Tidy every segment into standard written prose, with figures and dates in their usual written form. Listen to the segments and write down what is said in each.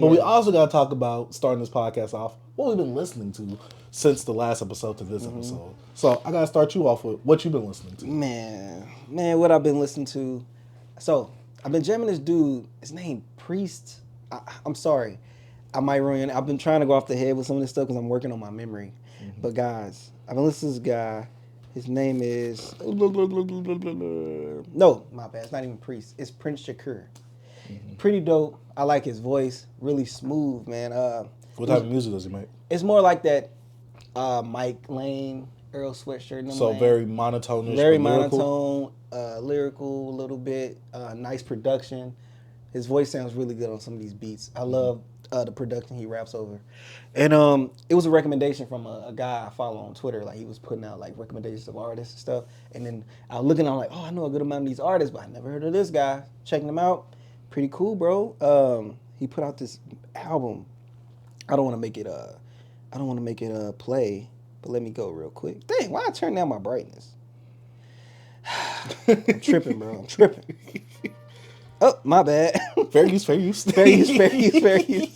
But we also got to talk about, starting this podcast off, what we've been listening to since the last episode to this episode. So I got to start you off with what you've been listening to. Man, what I've been listening to. So I've been jamming this dude. His name Priest. I'm sorry, I might ruin it. I've been trying to go off the head with some of this stuff because I'm working on my memory. But guys, I've been listening to this guy. His name is no, my bad. It's not even Priest. It's Prince Shakir. Pretty dope. I like his voice. Really smooth, man. What type of music does he make? It's more like that Mike Lane, Earl Sweatshirt. So very monotone. Very monotone, lyrical a little bit, nice production. His voice sounds really good on some of these beats. I love the production he raps over. And it was a recommendation from a guy I follow on Twitter. Like, he was putting out like recommendations of artists and stuff. And then I was looking, I'm like, oh, I know a good amount of these artists, but I never heard of this guy. Checking him out. Pretty cool, bro. He put out this album. I don't want to make it play, but let me go real quick. Dang, why I turn down my brightness? I'm tripping, bro. I'm tripping. Oh, my bad. Fair use, fair use. Fair use, fair use, fair use.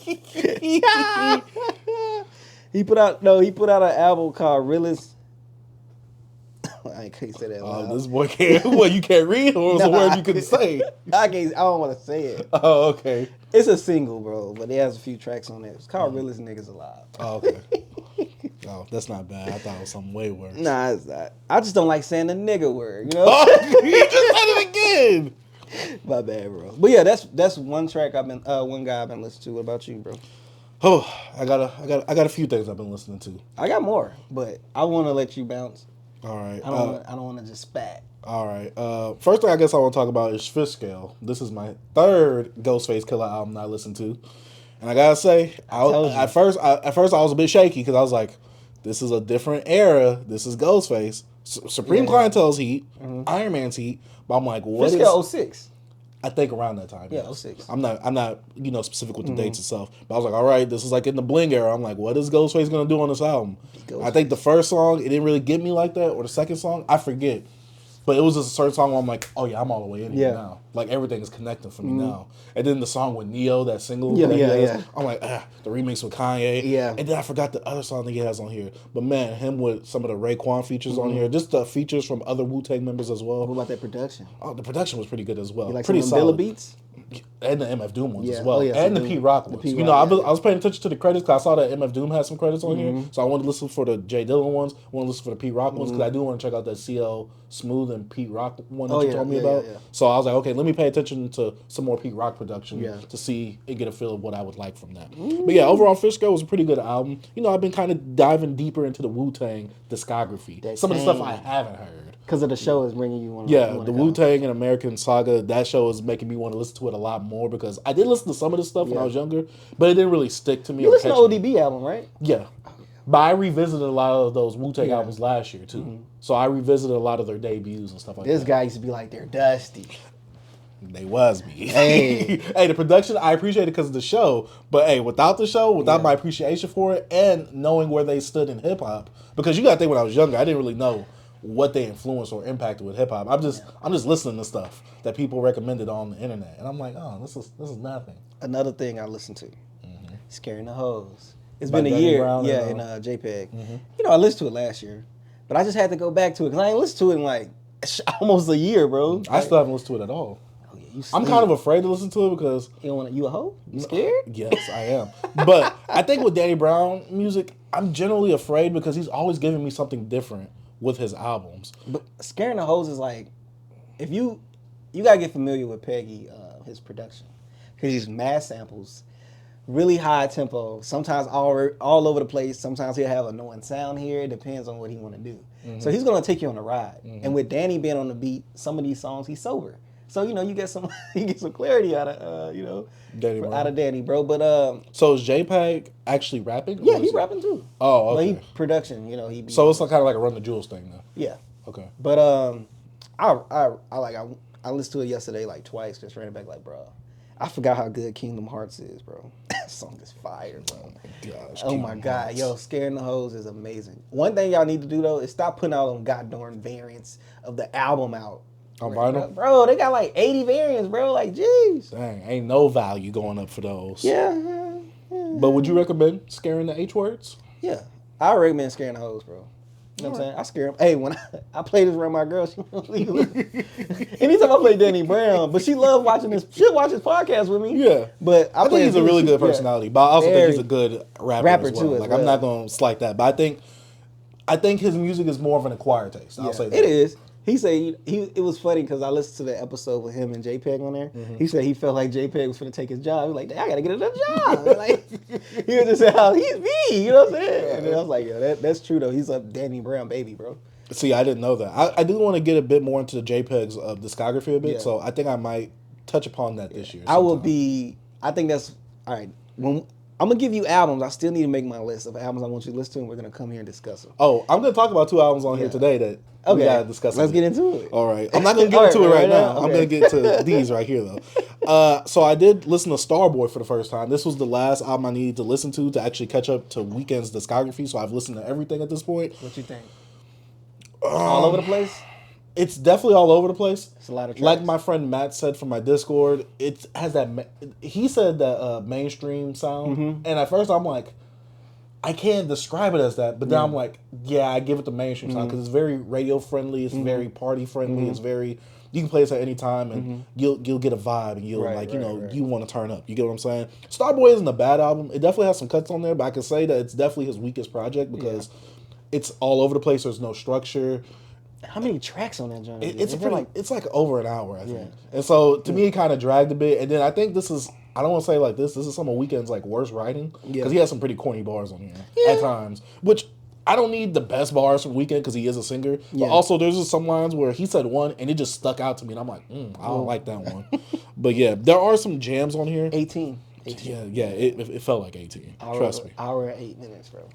He put out an album called Realist. I can't say that loud. This boy can't. What, you can't read, or was a word you couldn't say? I don't want to say it. Oh, okay. It's a single, bro, but it has a few tracks on it. It's called Realest Niggas Alive. Oh, okay. Oh, that's not bad. I thought it was something way worse. Nah, it's not. I just don't like saying the nigga word, you know? Oh, you just said it again. My bad, bro. But yeah, that's one track one guy I've been listening to. What about you, bro? Oh, I got a few things I've been listening to. I got more, but I want to let you bounce. All right. I don't want to just spat. All right. First thing I guess I want to talk about is Fishscale. This is my third Ghostface Killah album I listened to, and I gotta say, at first I was a bit shaky because I was like, this is a different era. This is Ghostface. Supreme Clientele's heat, Iron Man's heat. But I'm like, what Fishscale 06. I think around that time. Yeah, 06. I'm not specific with the dates itself. But I was like, all right, this is like in the bling era. I'm like, what is Ghostface gonna do on this album? I think the first song, it didn't really get me like that, or the second song, I forget. But it was just a certain song where I'm like, oh yeah, I'm all the way in here now. Like, everything is connecting for me now. And then the song with Neo, that single, I'm like, the remix with Kanye. Yeah. And then I forgot the other song that he has on here. But man, him with some of the Raekwon features on here, just the features from other Wu-Tang members as well. What about that production? Oh, the production was pretty good as well. You like pretty some Billa beats? And the MF Doom ones as well. Yeah, and the Pete Rock ones. I was paying attention to the credits because I saw that MF Doom had some credits on here. So I wanted to listen for the J Dillon ones. I wanted to listen for the Pete Rock ones because I do want to check out that CL Smooth and Pete Rock one that you told me about. Yeah. So I was like, okay, let me pay attention to some more Pete Rock production to see and get a feel of what I would like from that. But yeah, overall, Fishscale was a pretty good album. I've been kind of diving deeper into the Wu-Tang discography. Some of the stuff I haven't heard. Because of the show is bringing you on. Yeah, the Wu-Tang and American Saga, that show is making me want to listen to it a lot more because I did listen to some of this stuff when I was younger, but it didn't really stick to me. You listened to ODB album, right? Yeah. But I revisited a lot of those Wu-Tang albums last year, too. So I revisited a lot of their debuts and stuff like that. This guy used to be like, they're dusty. They was me. Hey, the production, I appreciate it because of the show. But hey, without the show, without my appreciation for it, and knowing where they stood in hip-hop, because you got to think when I was younger, I didn't really know what they influenced or impacted with hip hop. I'm just listening to stuff that people recommended on the internet, and I'm like, oh, this is nothing. Another thing I listened to, Scaring the Hoes. It's been a year, in JPEG. I listened to it last year, but I just had to go back to it because I ain't listened to it in like almost a year, bro. I still haven't listened to it at all. Oh, yeah, I'm kind of afraid to listen to it because you a hoe? You scared? Yes, I am. But I think with Danny Brown music, I'm generally afraid because he's always giving me something different with his albums. But Scaring the Hoes is like, if you gotta get familiar with Peggy, his production, because he's mass samples, really high tempo, sometimes all over the place. Sometimes he'll have annoying sound here. It depends on what he want to do. So he's gonna take you on a ride. And with Danny being on the beat, some of these songs he's sober. So you get some clarity out of Danny, bro. But so is JPEG actually rapping? Yeah, he's rapping too. Oh, okay. But he production, he. So it's kind of like a Run the Jewels thing, though. Yeah. Okay. But I listened to it yesterday like twice, just ran it back like, bro, I forgot how good Kingdom Hearts is, bro. That song is fire, bro. Oh my God, yo, Scaring the Hoes is amazing. One thing y'all need to do though is stop putting out them goddamn variants of the album out. On vinyl? Bro, they got like 80 variants, bro. Like, jeez. Dang, ain't no value going up for those. Yeah. But would you recommend scaring the H words? Yeah, I recommend scaring the hoes, bro. You know what I'm saying? I scare them. Hey, when I play this around my girl, she anytime I play Danny Brown, but she loves watching this. She'll watch this podcast with me. Yeah, but I think he's a really good personality. But I also think he's a good rapper as well. Like I'm not gonna slight that, but I think his music is more of an acquired taste. I'll say that. It is. He said it was funny because I listened to the episode with him and JPEG on there. Mm-hmm. He said he felt like JPEG was going to take his job. He was like, I got to get another job. Like, he was just saying how he's me. You know what I'm saying? And then I was like, yo, that's true though. He's a Danny Brown baby, bro. See, I didn't know that. I do want to get a bit more into the JPEG's discography a bit, so I think I might touch upon that this year. I think that's, all right. I'm going to give you albums. I still need to make my list of albums I want you to listen to, and we're going to come here and discuss them. Oh, I'm going to talk about 2 albums on here today that we got to discuss. Let's get into it. All right. I'm not going to get into it right now. Okay. I'm going to get to these right here, though. So I did listen to Starboy for the first time. This was the last album I needed to listen to actually catch up to Weeknd's discography, so I've listened to everything at this point. What you think? All over the place? It's definitely all over the place. It's a lot of tracks. Like my friend Matt said from my Discord, it has that. He said that mainstream sound, and at first I'm like, I can't describe it as that, but then I'm like, yeah, I give it the mainstream sound because it's very radio friendly, it's very party friendly, it's very. You can play this at any time, and you'll get a vibe, and you'll you want to turn up. You get what I'm saying? Starboy isn't a bad album. It definitely has some cuts on there, but I can say that it's definitely his weakest project because it's all over the place. There's no structure. How many tracks on that joint? It's like over an hour, I think. And so to me, it kind of dragged a bit. And then I think this is, I don't want to say like this is some of Weeknd's like worst writing because he has some pretty corny bars on here at times. Which I don't need the best bars from Weeknd because he is a singer. But also there's just some lines where he said one and it just stuck out to me, and I'm like, I don't like that one. But yeah, there are some jams on here. 18. Yeah, it felt like 18. Trust me. Hour and 8 minutes, bro.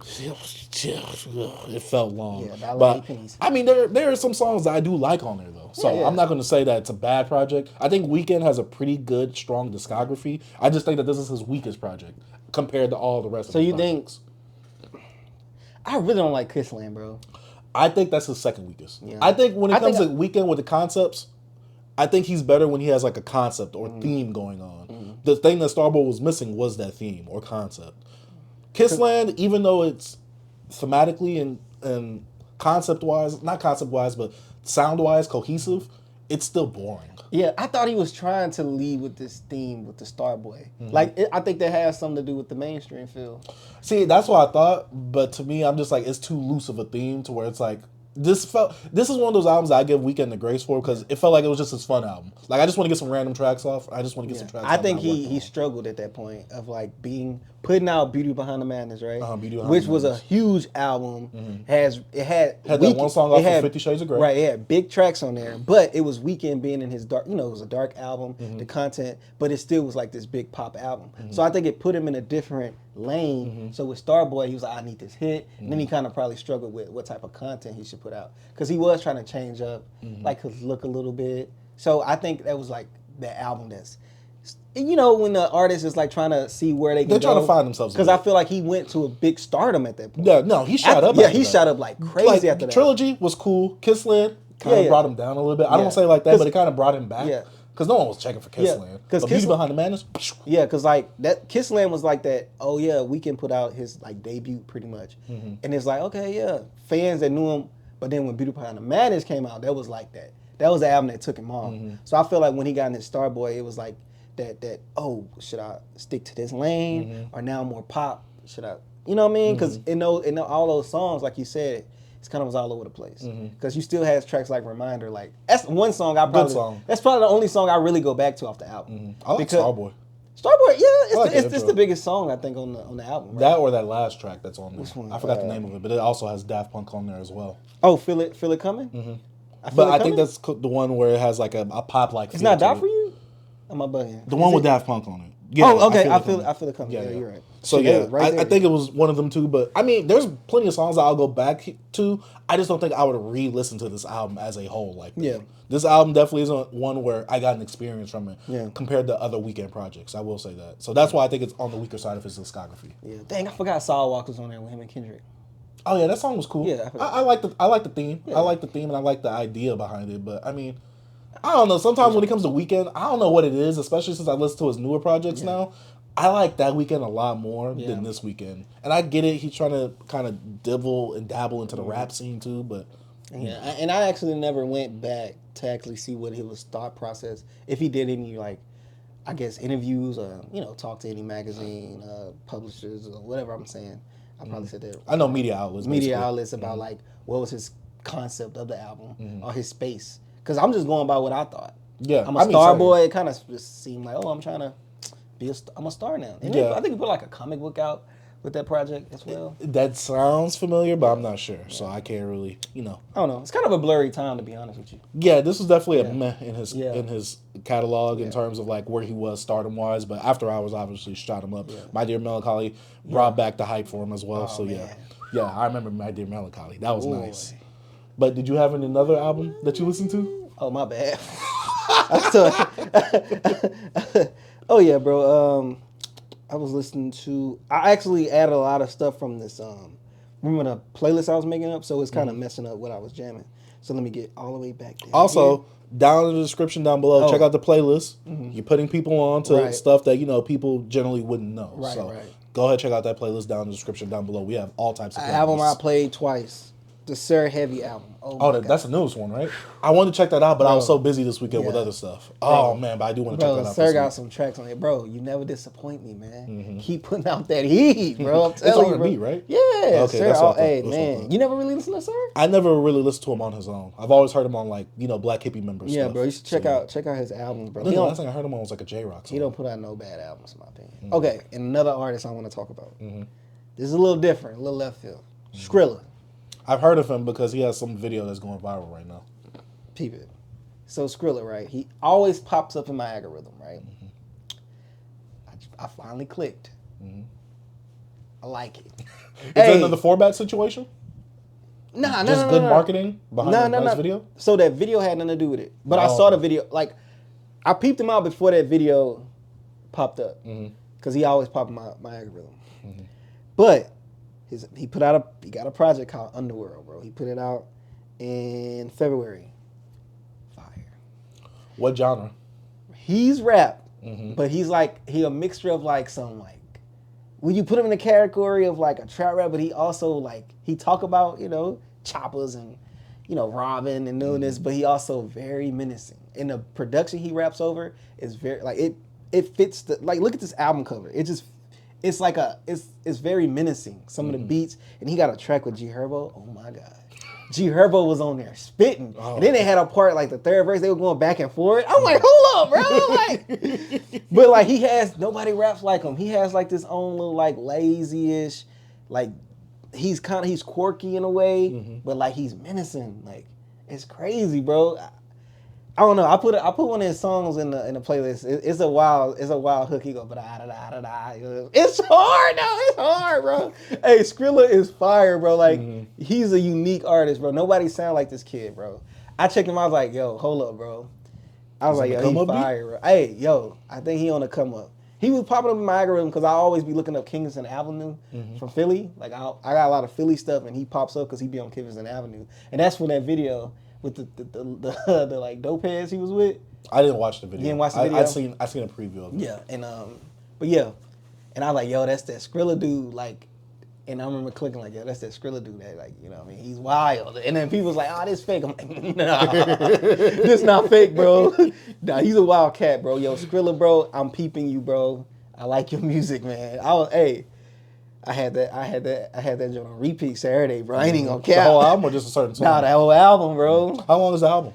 It felt long. Yeah, but I mean, there are some songs that I do like on there though. So I'm not going to say that it's a bad project. I think Weeknd has a pretty good, strong discography. I just think that this is his weakest project compared to all the rest of his projects. I really don't like Kissland, bro. I think that's his second weakest. Yeah. I think when it comes to Weeknd with the concepts, I think he's better when he has like a concept or theme going on. The thing that Starboy was missing was that theme or concept. Kissland, even though it's thematically and concept-wise, not concept-wise, but sound-wise cohesive, it's still boring. Yeah, I thought he was trying to lead with this theme with the Starboy. Like, I think that has something to do with the mainstream feel. See, that's what I thought, but to me, I'm just like, it's too loose of a theme to where it's like, this is one of those albums that I give Weeknd the grace for because it felt like it was just his fun album. Like I just want to get some random tracks off. I just want to get some tracks off. I think he struggled at that point of like putting out Beauty Behind the Madness, right? Which was a huge album. It had that one song off of 50 Shades of Grey. Right, it had big tracks on there, but it was Weeknd being in his dark. You know, it was a dark album, the content, but it still was like this big pop album. So I think it put him in a different lane. So with Starboy, he was like, I need this hit, and then he kind of probably struggled with what type of content he should put out because he was trying to change up like his look a little bit. So I think that was like the album that's, you know, when the artist is like trying to see where they can They're trying to find themselves. Because I feel like he went to a big stardom at that point. Yeah, no, he shot up. Yeah, he shot up like crazy after that. Trilogy was cool. Kissland kind of brought him down a little bit. I don't want to say like that, but it kind of brought him back. Yeah. Because no one was checking for Kissland. But Beauty Behind the Madness. Yeah, because like that Kissland was like that. Oh yeah, Weeknd put out his like debut pretty much, and it's like okay, fans that knew him. But then when Beauty Behind the Madness came out, that was like that. That was the album that took him off. So I feel like when he got into Starboy, it was like that. Oh, should I stick to this lane or now more pop? Should I? You know what I mean? Because in all those songs, like you said, it's kind of was all over the place. Because you still has tracks like Reminder. Like that's one song that's probably the only song I really go back to off the album. I like Starboy. Starboy, it's the biggest song I think on the album. Right? That or that last track that's on there. Which one? I forgot the name of it, but it also has Daft Punk on there as well. Oh, Feel It Coming? I think that's the one where it has like a pop like. It's not Die For You? Am I bugging? The one with Daft Punk on it. Yeah, okay. I feel it coming. Yeah, you're right. So I think it was one of them too. But I mean, there's plenty of songs that I'll go back to. I just don't think I would re-listen to this album as a whole. Like, this album definitely isn't one where I got an experience from it compared to other Weeknd projects. I will say that. So that's why I think it's on the weaker side of his discography. Yeah, dang, I forgot Sidewalk was on there with him and Kendrick. Oh yeah, that song was cool. Yeah, I like the theme. Yeah. I like the theme and I like the idea behind it. But I mean, I don't know. Sometimes when it comes to Weeknd, I don't know what it is, especially since I listen to his newer projects now. I like that Weeknd a lot more than this Weeknd. And I get it. He's trying to kind of dabble into the rap scene too, but... Yeah, and I actually never went back to actually see what his thought process, if he did any, like, I guess, interviews or, you know, talk to any magazine, publishers or whatever I'm saying. I probably said that. I know media outlets. Media outlets about, like, what was his concept of the album or his space. Because I'm just going by what I thought. Yeah. I'm a Starboy. It kind of just seemed like, oh, I'm trying to be I'm a star now. And I think he put, like, a comic book out with that project as well. That sounds familiar, but I'm not sure. So I can't really, you know. I don't know. It's kind of a blurry time, to be honest with you. Yeah, this was definitely a meh in his catalog in terms of like where he was stardom wise. But After Hours obviously shot him up. My Dear Melancholy brought back the hype for him as well. So man. Yeah, I remember My Dear Melancholy. That was nice. But did you have another album that you listened to? Oh, my bad. Oh yeah, bro. I was listening to... I actually added a lot of stuff from this... remember the playlist I was making up? So it's kind of messing up what I was jamming. So let me get all the way back there. Also, down in the description down below, check out the playlist. You're putting people on to stuff that, you know, people generally wouldn't know. Go ahead, check out that playlist down in the description down below. We have all types of playlists. Album I played twice. The SiR Heavy album. Oh, that's the newest one, right? I wanted to check that out, but I was so busy this weekend with other stuff. Oh, man, but I do want to check that out. SiR got some tracks on it. Bro, you never disappoint me, man. Keep putting out that heat, bro. I'm telling you, bro. It's R&B, right? Yeah. Okay, SiR, hey, man. You never really listened to SiR? I never really listened to him on his own. I've always heard him on, like, you know, Black Hippie members stuff. Yeah, bro, you should check out his albums, bro. I think the last thing I heard him on was like a J-Rock song. He don't put out no bad albums, in my opinion. Okay, and another artist I want to talk about. This is a little different, a little left field. Skrilla. I've heard of him because he has some video that's going viral right now. Peep it. So Skrilla, right? He always pops up in my algorithm, right? I finally clicked. I like it. Is that another 4-back situation? Nah, Just good marketing behind the video? So that video had nothing to do with it. But I saw the video. Like, I peeped him out before that video popped up. Because he always popped in my algorithm. But... He got a project called Underworld, bro. He put it out in February. Fire. What genre? He's rap, but he's a mixture of like some like, when you put him in the category of like a trap rap, but he also like, he talk about, you know, choppers and, you know, robbing and doing this, but he also very menacing. And the production he raps over is very, like, it fits the, like, look at this album cover. It's like it's very menacing. Some of the beats, and he got a track with G Herbo. Oh my God, G Herbo was on there spitting, and then they had a part like the third verse. They were going back and forth. I'm like, hold up, bro. Like, but like nobody raps like him. He has like this own little like lazy-ish, like he's quirky in a way, but like he's menacing. Like it's crazy, bro. I don't know. I put one of his songs in the playlist. It's a wild hook. He go da da da da. It's hard though. It's hard, bro. Hey, Skrilla is fire, bro. Like he's a unique artist, bro. Nobody sound like this kid, bro. I checked him. I was like, yo, hold up, bro. I was like, yo, he fire, bro. Hey, yo, I think he on the come up. He was popping up in my algorithm because I always be looking up Kingston Avenue from Philly. Like I got a lot of Philly stuff, and he pops up because he be on Kingston Avenue, and that's when that video. With the like dope heads he was with. I didn't watch the video. You didn't watch the video? I seen a preview of it. Yeah, and but yeah, and I was like, yo, that's that Skrilla dude, like, and I remember clicking like, yo, that's that Skrilla dude that, like, you know what I mean, he's wild. And then people was like, oh, this fake. I'm like, nah, this not fake, bro. Nah, he's a wild cat, bro. Yo, Skrilla, bro, I'm peeping you, bro. I like your music, man. I had that joint on repeat Saturday, bro. I ain't even gonna cap. The whole album or just a certain song? Nah, the whole album, bro. How long is the album?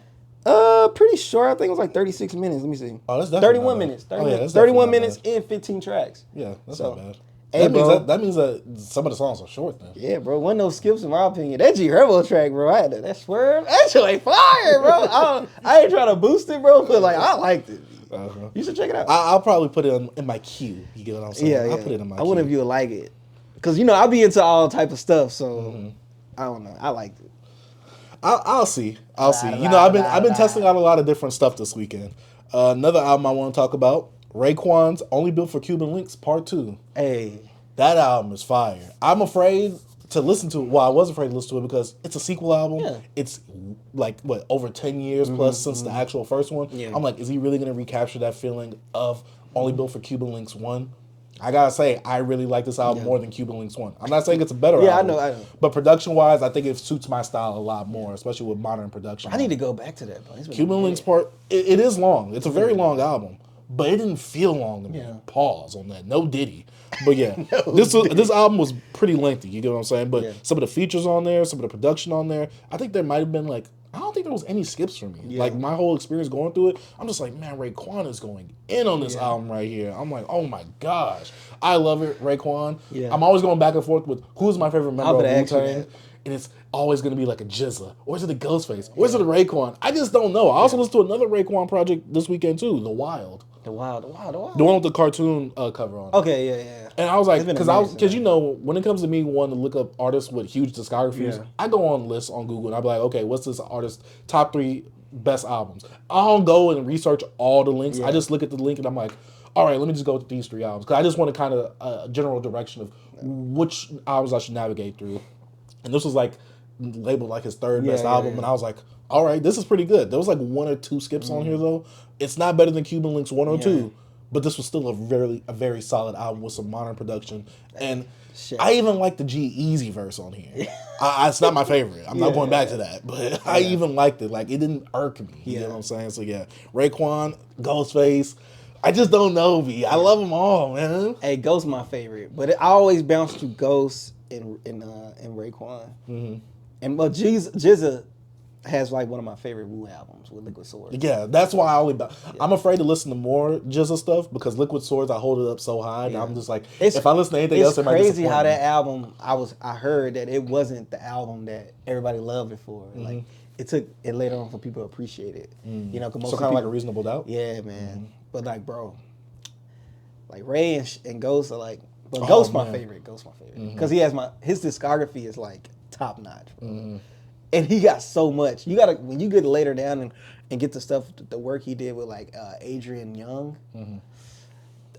Pretty short. I think it was like 36 minutes. Let me see. Oh, that's definitely 31 minutes. 31 minutes and 15 tracks. Yeah, that's not bad. Hey, that means that some of the songs are short then. Yeah, bro. One of those skips in my opinion. That G Herbo track, bro. I had that swerve. That shit ain't fire, bro. I ain't trying to boost it, bro, but like I liked it. You should check it out. I'll probably put it in my queue. You get what I'm saying? Yeah. I'll put it in my queue. I wonder if you would like it. Because, you know, I be into all type of stuff, so I don't know. I liked it. I'll see. You know, I've been testing out a lot of different stuff this weekend. Another album I want to talk about, Raekwon's Only Built for Cuban Linx Part 2. Hey. That album is fire. I'm afraid to listen to it. Well, I was afraid to listen to it because it's a sequel album. Yeah. It's like, over 10 years plus since the actual first one. Yeah. I'm like, is he really going to recapture that feeling of Only Built for Cuban Linx 1? I gotta say, I really like this album more than Cuban Linx 1. I'm not saying it's a better album. I know. But production-wise, I think it suits my style a lot more, especially with modern production. I need to go back to that, bro. Cuban Linx part, it is long. It's a very long album. But it didn't feel long to me. Yeah. Pause on that. No Diddy. But yeah, this album was pretty lengthy. You get what I'm saying? But some of the features on there, some of the production on there, I think there might have been like, I don't think there was any skips for me. Yeah. Like my whole experience going through it, I'm just like, man, Raekwon is going in on this album right here. I'm like, oh my gosh, I love it, Raekwon. Yeah. I'm always going back and forth with who's my favorite member of Wu-Tang, and it's always going to be like a GZA, or is it a Ghostface, or is it a Raekwon? I just don't know. I also listened to another Raekwon project this weekend too, The Wild. The Wild. The one with the cartoon cover on it. Okay, yeah. And I was like, because you know, when it comes to me wanting to look up artists with huge discographies, I go on lists on Google and I'll be like, okay, what's this artist's top 3 best albums? I don't go and research all the links. I just look at the link and I'm like, all right, let me just go with these 3 albums. Because I just want to kind of a general direction of which albums I should navigate through. And this was like labeled like his 3rd best album. And I was like, all right, this is pretty good. There was like 1 or 2 skips on here though. It's not better than Cuban Linx 1 or 2, but this was still a very solid album with some modern production. And I even like the G-Eazy verse on here. It's not my favorite. I'm not going back to that, but I even liked it. Like, it didn't irk me. You know what I'm saying? So yeah, Raekwon, Ghostface. I just don't know, B. I love them all, man. Hey, Ghost my favorite, but I always bounce to Ghost and Raekwon. Mm-hmm. And but GZA has like one of my favorite Wu albums with Liquid Swords. Yeah, that's why I'm afraid to listen to more GZA stuff because Liquid Swords, I hold it up so high that I'm just like, if I listen to anything else, it might disappoint me. It's crazy how that album, I heard that it wasn't the album that everybody loved it for. Mm-hmm. Like it took it later on for people to appreciate it. Mm-hmm. You know, so kind of like A Reasonable Doubt. Yeah, man. Mm-hmm. But like, bro, like Ray and Ghost are like, but Ghost my favorite. Ghost my favorite because he has his discography is like top notch. Mm-hmm. And he got so much. You gotta when you get later down and get the stuff, the work he did with like Adrian Young. Mm-hmm.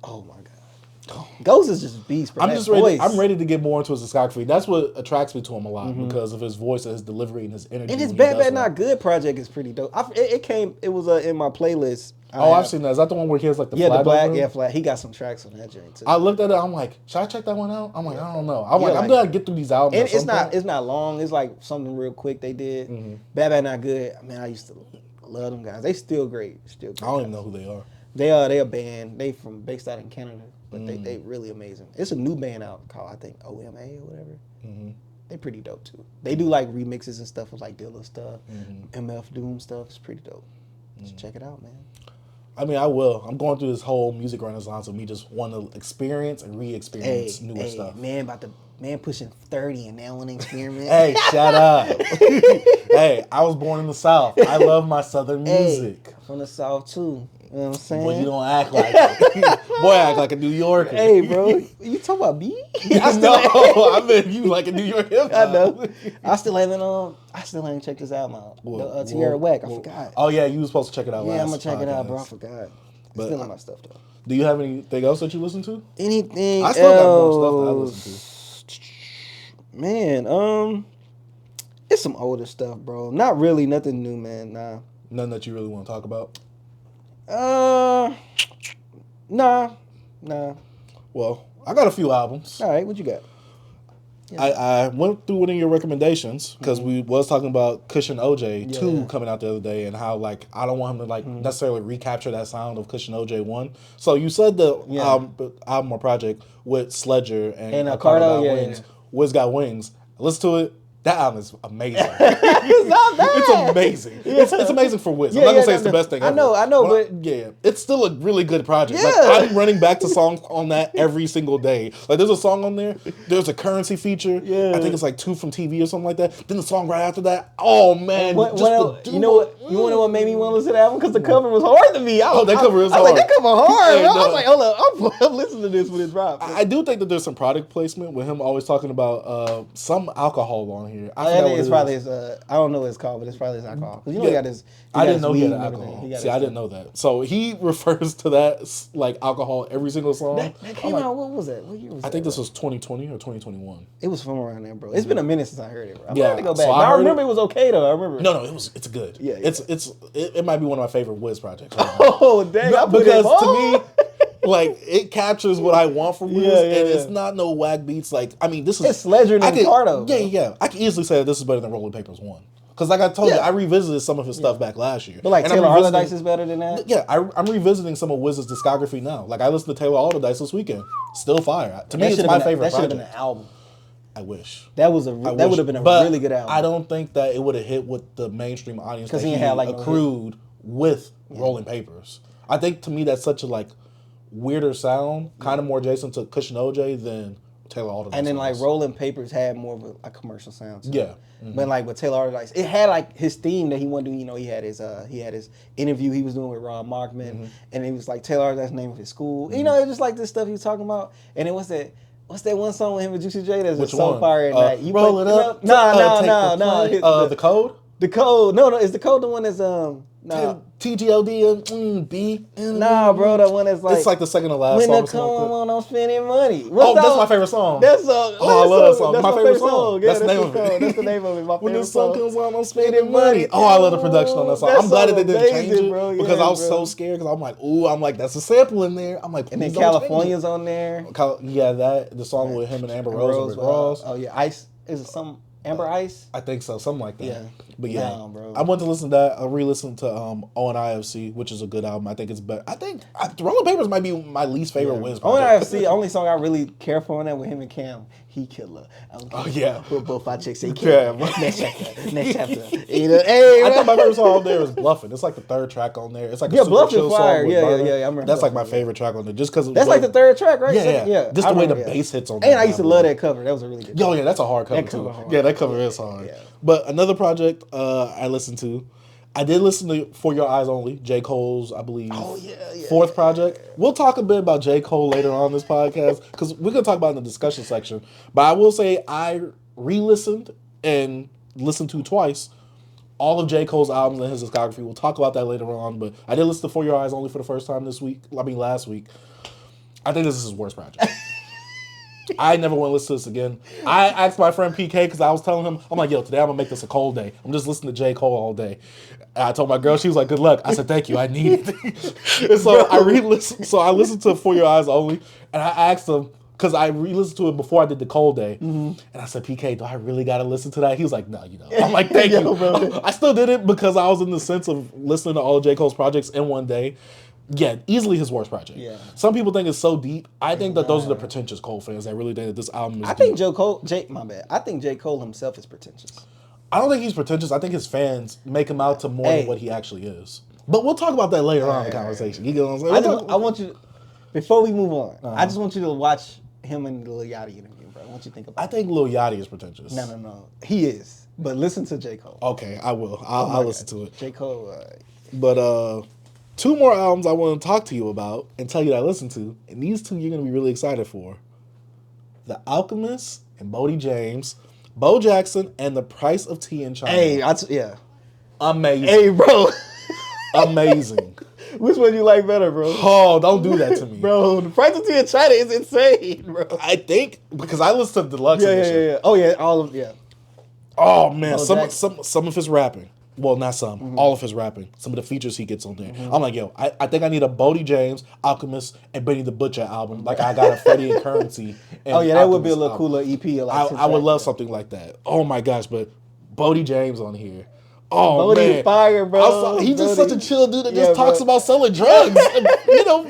Oh my god, Ghost is just beast. Bro. I'm ready to get more into his discography. That's what attracts me to him a lot because of his voice and his delivery and his energy. And his Bad Bad Not Good project is pretty dope. It was in my playlist. I've seen that. Is that the one where he has like the flag? The black, flag. He got some tracks on that joint too. I looked at it. I'm like, should I check that one out? I'm like, I don't know. I'm gonna get through these albums. And it's not long. It's like something real quick they did. Mm-hmm. Bad Bad Not Good. Man, I used to love them guys. They still great. I don't even know who they are. They a band. They based out in Canada, but they really amazing. It's a new band out called I think OMA or whatever. Mm-hmm. They pretty dope too. They do like remixes and stuff with like Dilla stuff, MF Doom stuff. It's pretty dope. Just check it out, man. I mean, I will. I'm going through this whole music renaissance of me just wanting to experience and re-experience newer stuff. Man pushing 30 and now want to experiment. Hey, shut up. Hey, I was born in the South. I love my Southern music. From the South too. You know what I'm saying? Boy, you don't act like it. Boy, I act like a New Yorker. Hey, bro. You talking about me? I meant you like a New York hip hop. I know. I still haven't checked this album out. Tierra Whack. I forgot. Oh, yeah. You were supposed to check it out last Yeah, I'm going to check it out, bro. I forgot. But still on my stuff, though. Do you have anything else that you listen to? Anything I still got more stuff that I listen to. Man, it's some older stuff, bro. Not really. Nothing new, man. Nah. Nothing that you really want to talk about? Nah. Well, I got a few albums. All right, what you got? Yeah. I went through one of your recommendations because we was talking about Cushion OJ 2 coming out the other day and how like I don't want him to necessarily recapture that sound of Cushion OJ 1. So you said the album or project with Sledger and Cardo Wings. Wiz Got Wings. Listen to it. That album is amazing. It's not bad. It's amazing. Yeah. It's amazing for Wiz. I'm not gonna say it's the best thing ever. I know, but it's still a really good project. Yeah. Like I'm running back to songs on that every single day. Like there's a song on there. There's a Currency feature. Yeah. I think it's like 2 from TV or something like that. Then the song right after that. Oh man, you know what? You want to know what made me want to listen to that album? Because the cover was hard to me. That cover is hard. I was like, that cover hard. I was like, hold up, I'm listening to this when it drops. I do think that there's some product placement with him always talking about some alcohol on here. I don't know what it's called, but it's probably his alcohol. Because he got his. I didn't know he had alcohol. I didn't know that. So he refers to that like alcohol every single song. That came out. What was that? What year was that? I think this was 2020 or 2021. It was from around there, bro. It's been a minute since I heard it, bro. I'm gonna to go back. So I remember it was okay though. I remember. No, it's good. Yeah. It might be one of my favorite Wiz projects. Oh dang! Because to me. Like, it captures what I want from Wiz, and it's not no whack beats. Like, I mean, this is... It's Sledger and Ricardo. Yeah. I can easily say that this is better than Rolling Papers 1. Because like I told you, I revisited some of his stuff back last year. But like Taylor Allderdice is better than that? Yeah, I'm revisiting some of Wiz's discography now. Like I listened to Taylor Allderdice this weekend. Still fire. To me, it's my favorite project. That should have been an album. I wish. That would have been a really good album. I don't think that it would have hit with the mainstream audience that he had like accrued with Rolling Papers. I think to me that's such a like weirder sound, kind of more adjacent to Cushion OJ than Taylor Allderdice. And then like Rolling Papers had more of a commercial sound to it. Mm-hmm. But like with Taylor Allderdice, it had like his theme that he wanted to do. You know, he had his interview he was doing with Ron Markman, and it was like Taylor Allderdice's name of his school. You know, it was just like this stuff he was talking about. And it was that. What's that one song with him and Juicy J? There's a song fire at night. You roll it up. No. The Code. The Code. No. Is the Code the one that's TGOD and B. Nah, bro, that one is like... It's like the second to last when song. When the come on, I'm spending money. That's my favorite song. I love that song. That's my favorite song. Yeah, that's the name of it. That's the name of it. My when the song song comes on, I'm spending money. I love the production on that song. I'm glad that they didn't change it, bro. Because I was so scared. Because I'm like, that's a sample in there. I'm like, and then California's on there. Yeah, the song with him and Amber Rose and Rick Ross. Oh yeah, Ice. Is it some... Amber Ice? I think so, something like that. Yeah. But yeah, bro. I went to listen to that. I re-listened to ONIFC, which is a good album. I think it's better. I think Rolling Papers might be my least favorite Wiz project. ONIFC, only song I really care for on that with him and Cam, he Killah. Oh yeah. Both our chicks say Killah. Next chapter. I thought my favorite song on there is Bluffin'. It's like the third track on there. It's like a super chill fire. song with Yeah. I remember that's like my favorite track on there, just because that's like the third track, right? Yeah. Just the way the bass hits on there. And I used to love that cover. That was a really good. Oh yeah, that's a hard cover too. Yeah, that cover is hard. Yeah. But another project I listened to, I did listen to For Your Eyes Only, J. Cole's, I believe, fourth project. We'll talk a bit about J. Cole later on in this podcast, because we're going to talk about it in the discussion section. But I will say I re-listened and listened to twice all of J. Cole's albums and his discography. We'll talk about that later on. But I did listen to For Your Eyes Only for the first time last week. I think this is his worst project. I never want to listen to this again. I asked my friend PK because I was telling him, I'm like, yo, today I'm going to make this a Cole day. I'm just listening to J. Cole all day. And I told my girl, she was like, good luck. I said, thank you, I need it. And so I listened to For Your Eyes Only, and I asked him, because I re-listened to it before I did the Cole day. Mm-hmm. And I said, PK, do I really got to listen to that? He was like, no, you don't. I'm like, thank you. Bro. I still did it because I was in the sense of listening to all of J. Cole's projects in one day. Yeah, easily his worst project. Yeah. Some people think it's so deep. I think that those are the pretentious Cole fans that really think that this album is deep. I think J. Cole himself is pretentious. I don't think he's pretentious. I think his fans make him out to more than what he actually is. But we'll talk about that later on in the conversation. You get what I'm saying? I want you, before we move on, I just want you to watch him and the Lil Yachty interview, bro. I want you to think about it. I think Lil Yachty is pretentious. No. He is. But listen to J. Cole. Okay, I will. I'll listen to it. J. Cole. But, two more albums I want to talk to you about and tell you that I listened to, and these two you're going to be really excited for. The Alchemist and Boldy James, Bo Jackson, and The Price of Tea in China. Hey, amazing. Hey, bro. Amazing. Which one you like better, bro? Oh, don't do that to me. Bro, The Price of Tea in China is insane, bro. I think, because I listened to Deluxe Edition. Yeah. Oh, yeah, Oh, man, some of his rapping. Well, not some. All of his rapping. Some of the features he gets on there. I'm like, yo, I think I need a Boldy James, Alchemist, and Benny the Butcher album. Like I got a Freddie and Currency. And that Alchemist would be a little cooler EP. I would love something like that. Oh my gosh, but Boldy James on here. Oh Boldy man, fire, bro. He's just such a chill dude that just talks about selling drugs. And,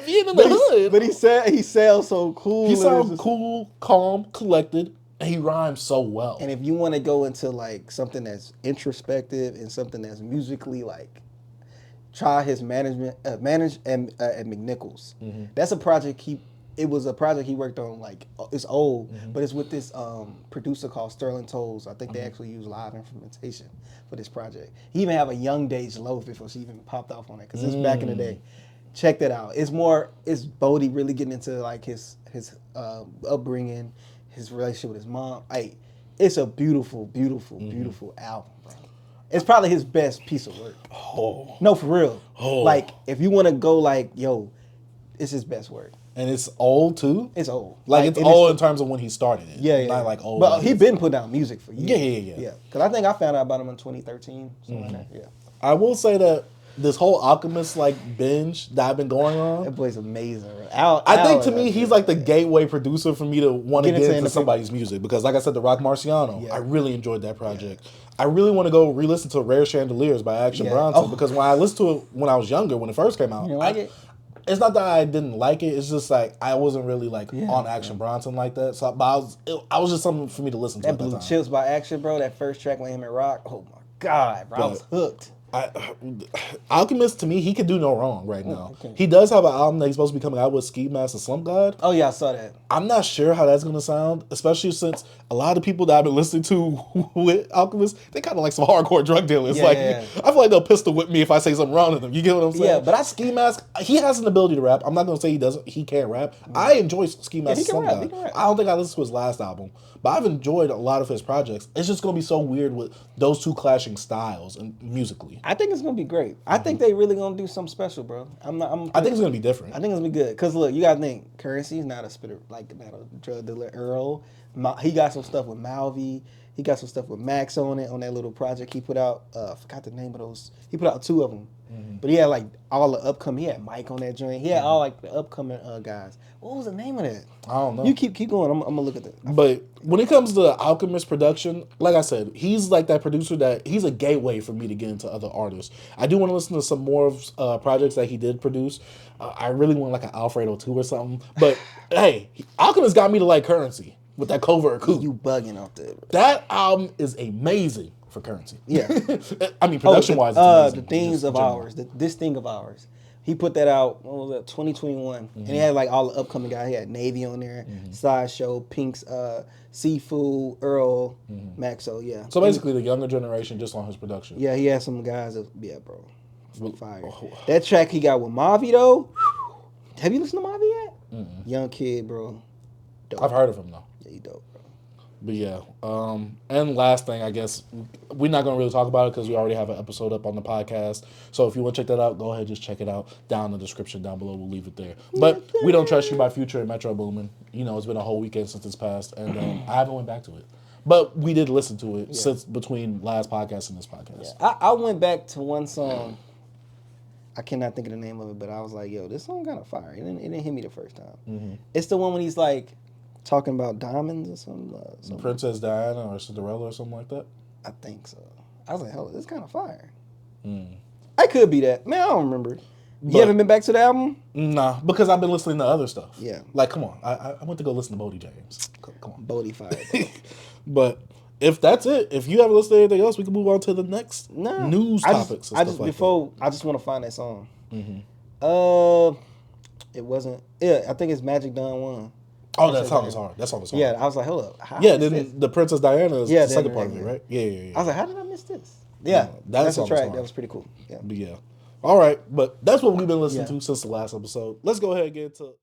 being in the hood. But he sounds so cool. He sounds cool, calm, collected. And he rhymes so well. And if you want to go into like something that's introspective and something that's musically like, try his Manage and McNichols. That's a project it was a project he worked on, like it's old, but it's with this producer called Sterling Tolles. I think they actually use live instrumentation for this project. He even have a Young Dage Loaf before she even popped off on it, because it's back in the day. Check that out. It's Boldy really getting into like his upbringing, his relationship with his mom. It's a beautiful album, bro. It's probably his best piece of work. Oh. No, for real. Oh. Like, if you want to go like, yo, it's his best work. And it's old, too? It's old. Like it's old in terms of when he started it. Yeah. Not like old. But he been putting out music for years. Yeah. Because I think I found out about him in 2013, something like that. Yeah. I will say that this whole Alchemist like binge that I've been going on. That boy's amazing. Bro. I think to me, he's like the gateway producer for me to want to get into somebody's music because, like I said, the Rock Marciano, I really enjoyed that project. Yeah. I really want to go re-listen to Rare Chandeliers by Action Bronson because when I listened to it when I was younger, when it first came out, you didn't like it? It's not that I didn't like it. It's just like I wasn't really like on Action Bronson like that. So, but I was just something for me to listen to. That Blue Chips by Action, bro. That first track with him and Rock. Oh my God, bro, I was hooked. Alchemist, to me, he could do no wrong right now. Okay. He does have an album that he's supposed to be coming out with, Ski Mask and Slump God. Oh, yeah, I saw that. I'm not sure how that's going to sound, especially since a lot of people that I've been listening to with Alchemist, they kind of like some hardcore drug dealers. I feel like they'll pistol whip me if I say something wrong to them. You get what I'm saying? Yeah, but Ski Mask, he has an ability to rap. I'm not going to say he doesn't. He can't rap. I enjoy Ski Mask and Slump God. I don't think I listened to his last album, but I've enjoyed a lot of his projects. It's just going to be so weird with those two clashing styles and musically. I think it's going to be great. I think they really gonna do something special, bro. I think it's gonna be different. I think it's gonna be good. Cause look, you gotta think, Currency's not a spitter, like not a drug dealer. Earl, he got some stuff with Malvi. He got some stuff with Max on it on that little project he put out. I forgot the name of those. He put out 2 of them, but he had like all the upcoming. He had Mike on that joint. He had all like the upcoming guys. What was the name of that? I don't know. You keep going. I'm gonna look at that. But when it comes to Alchemist production, like I said, he's like that producer that he's a gateway for me to get into other artists. I do want to listen to some more of projects that he did produce. I really want like an Alfredo 2 or something. But hey, Alchemist got me to like Currency with that Covert Coup. You bugging off there. That album is amazing for Currency. Yeah. I mean, production wise, the Things of Ours. This Thing of Ours. He put that out, what was that, 2021. And he had like all the upcoming guys. He had Navy on there, Sideshow, Pink's, Seafood, Earl, Maxo, yeah. So basically the younger generation just on his production. Yeah, he had some guys that, bro. Fire. That track he got with Mavi though, have you listened to Mavi yet? Young kid, bro. Dope. I've heard of him though. Yeah, he dope, bro. But yeah, and last thing, I guess, we're not going to really talk about it because we already have an episode up on the podcast. So if you want to check that out, go ahead, just check it out down in the description down below. We'll leave it there. But We Don't Trust You by Future and Metro Boomin. You know, it's been a whole weekend since it's passed, and I haven't went back to it. But we did listen to it since between last podcast and this podcast. Yeah. I went back to one song. I cannot think of the name of it, but I was like, yo, this song kind of fire. It didn't hit me the first time. It's the one when he's like, talking about diamonds or something. Princess Diana or Cinderella or something like that? I think so. I was like, hell, this kind of fire. I could be that. Man, I don't remember. You haven't been back to the album? Nah, because I've been listening to other stuff. Yeah. Like, come on. I went to go listen to Boldy James. Come on. Boldy fire. But if that's it, if you haven't listened to anything else, we can move on to the next news topics. I just want to find that song. It wasn't. Yeah, I think it's Magic Don 1. Oh, that song is hard. That song is hard. Yeah, I was like, hold up. Then the Princess Diana is the second part of it, right? Yeah. I was like, how did I miss this? Yeah, that's a track. That was pretty cool. Yeah. But yeah. All right, but that's what we've been listening to since the last episode. Let's go ahead and get into